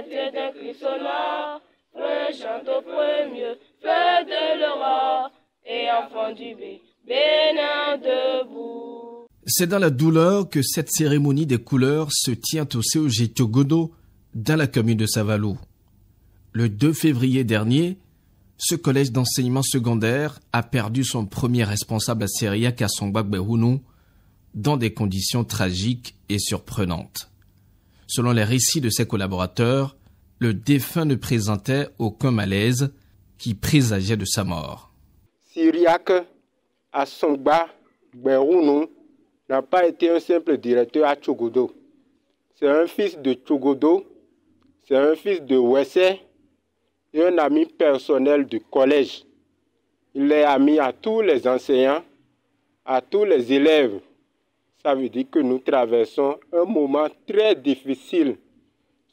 fête d'un Christ sonore, chante au premier feu de l'aurore, et enfant du bénin debout. C'est dans la douleur que cette cérémonie des couleurs se tient au CEG Tiogodo, dans la commune de Savalou. Le 2 février dernier, ce collège d'enseignement secondaire a perdu son premier responsable à Seria Kasongba Gbehounou dans des conditions tragiques et surprenantes. Selon les récits de ses collaborateurs, le défunt ne présentait aucun malaise qui présageait de sa mort. Syriac Kasongba Gbehounou n'a pas été un simple directeur à Tiogodo. C'est un fils de Tiogodo, c'est un fils de Wessé et un ami personnel du collège. Il est ami à tous les enseignants, à tous les élèves. Ça veut dire que nous traversons un moment très difficile.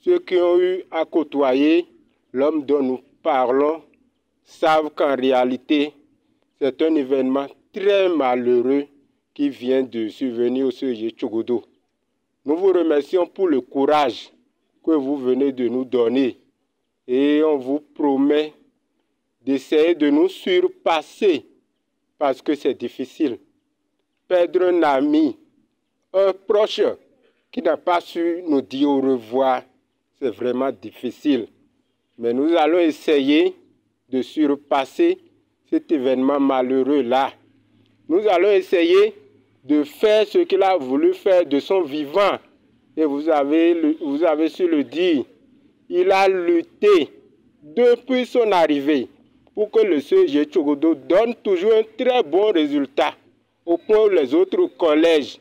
Ceux qui ont eu à côtoyer l'homme dont nous parlons savent qu'en réalité, c'est un événement très malheureux qui vient de survenir au CEG Tiogodo. Nous vous remercions pour le courage que vous venez de nous donner et on vous promet d'essayer de nous surpasser parce que c'est difficile. Perdre un ami, un proche qui n'a pas su nous dire au revoir, c'est vraiment difficile. Mais nous allons essayer de surpasser cet événement malheureux-là. Nous allons essayer de faire ce qu'il a voulu faire de son vivant. Et vous avez su le dire. Il a lutté depuis son arrivée pour que le CEG Tiogodo donne toujours un très bon résultat. Au point où les autres collèges,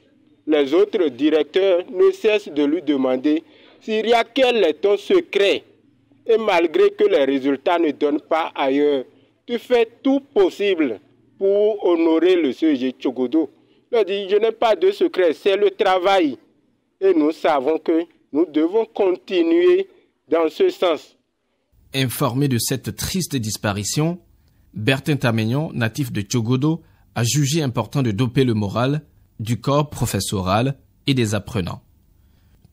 les autres directeurs ne cessent de lui demander s'il y a quel est ton secret. Et malgré que les résultats ne donnent pas ailleurs, tu fais tout possible pour honorer le CEG Tiogodo. Il dit, je n'ai pas de secret, c'est le travail. Et nous savons que nous devons continuer dans ce sens. Informé de cette triste disparition, Bertin Tamegnon, natif de Tiogodo, a jugé important de doper le moral du corps professoral et des apprenants.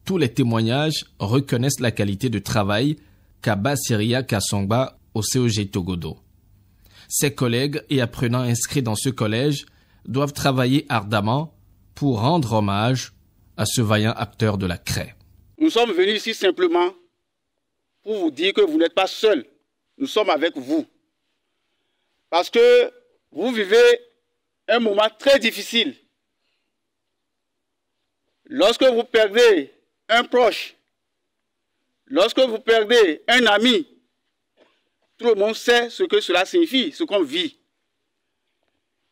Tous les témoignages reconnaissent la qualité de travail qu'a Syria Kasongba au CEG Tiogodo. Ses collègues et apprenants inscrits dans ce collège doivent travailler ardemment pour rendre hommage à ce vaillant acteur de la craie. Nous sommes venus ici simplement pour vous dire que vous n'êtes pas seuls. Nous sommes avec vous. Parce que vous vivez un moment très difficile. Lorsque vous perdez un proche, lorsque vous perdez un ami, tout le monde sait ce que cela signifie, ce qu'on vit.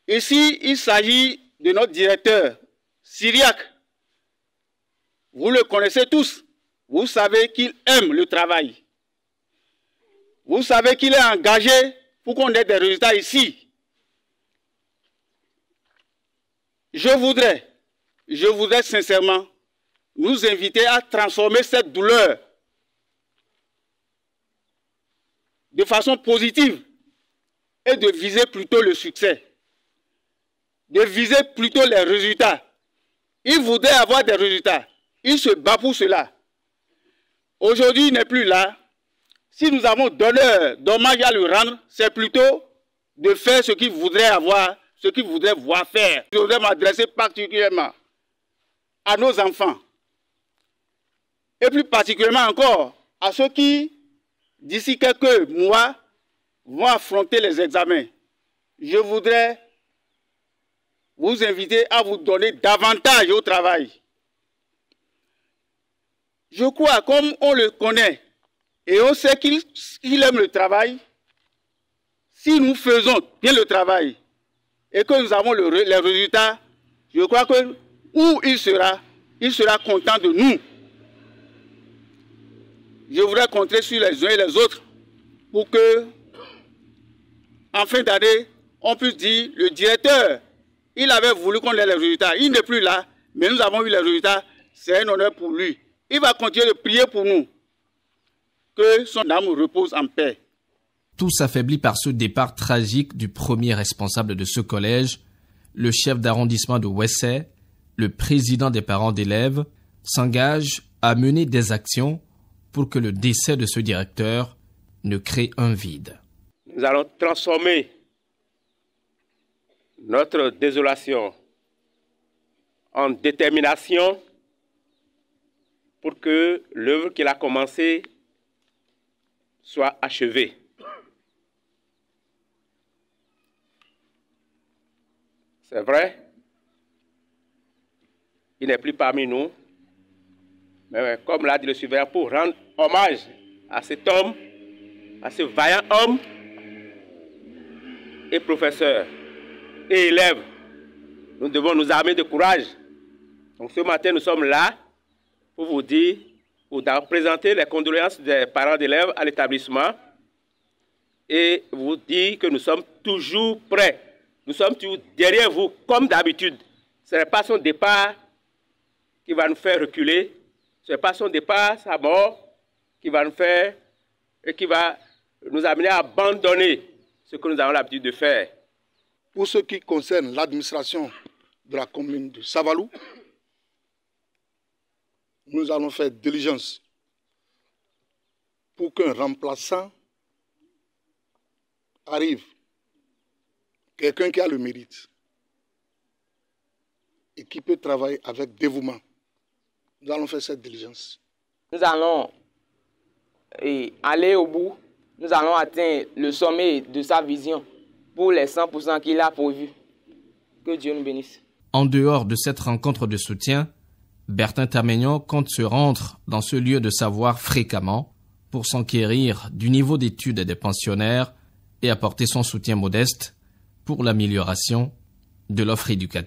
Ici, il s'agit de notre directeur, Syriac. Vous le connaissez tous. Vous savez qu'il aime le travail. Vous savez qu'il est engagé pour qu'on ait des résultats ici. Je voudrais sincèrement nous inviter à transformer cette douleur de façon positive et de viser plutôt le succès, de viser plutôt les résultats. Il voudrait avoir des résultats. Il se bat pour cela. Aujourd'hui, il n'est plus là. Si nous avons dommage à le rendre, c'est plutôt de faire ce qu'il voudrait avoir, ce qu'il voudrait voir faire. Je voudrais m'adresser particulièrement à nos enfants. Et plus particulièrement encore à ceux qui, d'ici quelques mois, vont affronter les examens. Je voudrais vous inviter à vous donner davantage au travail. Je crois, comme on le connaît et on sait qu'il aime le travail, si nous faisons bien le travail et que nous avons les résultats, je crois que où il sera content de nous. Je voudrais compter sur les uns et les autres pour que, en fin d'année, on puisse dire, le directeur, il avait voulu qu'on ait les résultats. Il n'est plus là, mais nous avons eu les résultats. C'est un honneur pour lui. Il va continuer de prier pour nous. Que son âme repose en paix. Tous affaiblis par ce départ tragique du premier responsable de ce collège, le chef d'arrondissement de Wessé, le président des parents d'élèves, s'engage à mener des actions pour que le décès de ce directeur ne crée un vide. Nous allons transformer notre désolation en détermination pour que l'œuvre qu'il a commencée soit achevée. C'est vrai, il n'est plus parmi nous, mais comme l'a dit le surveillant, pour rendre hommage à cet homme, à ce vaillant homme et professeur et élève, nous devons nous armer de courage. Donc ce matin, nous sommes là pour vous dire, pour présenter les condoléances des parents d'élèves à l'établissement et vous dire que nous sommes toujours prêts. Nous sommes toujours derrière vous, comme d'habitude. Ce n'est pas son départ qui va nous faire reculer. Ce n'est pas son départ, sa mort, qui va nous faire et qui va nous amener à abandonner ce que nous avons l'habitude de faire. Pour ce qui concerne l'administration de la commune de Savalou, nous allons faire diligence pour qu'un remplaçant arrive, quelqu'un qui a le mérite et qui peut travailler avec dévouement. Nous allons faire cette diligence. Nous allons aller au bout. Nous allons atteindre le sommet de sa vision pour les 100% qu'il a pourvus. Que Dieu nous bénisse. En dehors de cette rencontre de soutien, Bertin Tameignon compte se rendre dans ce lieu de savoir fréquemment pour s'enquérir du niveau d'études des pensionnaires et apporter son soutien modeste pour l'amélioration de l'offre éducative.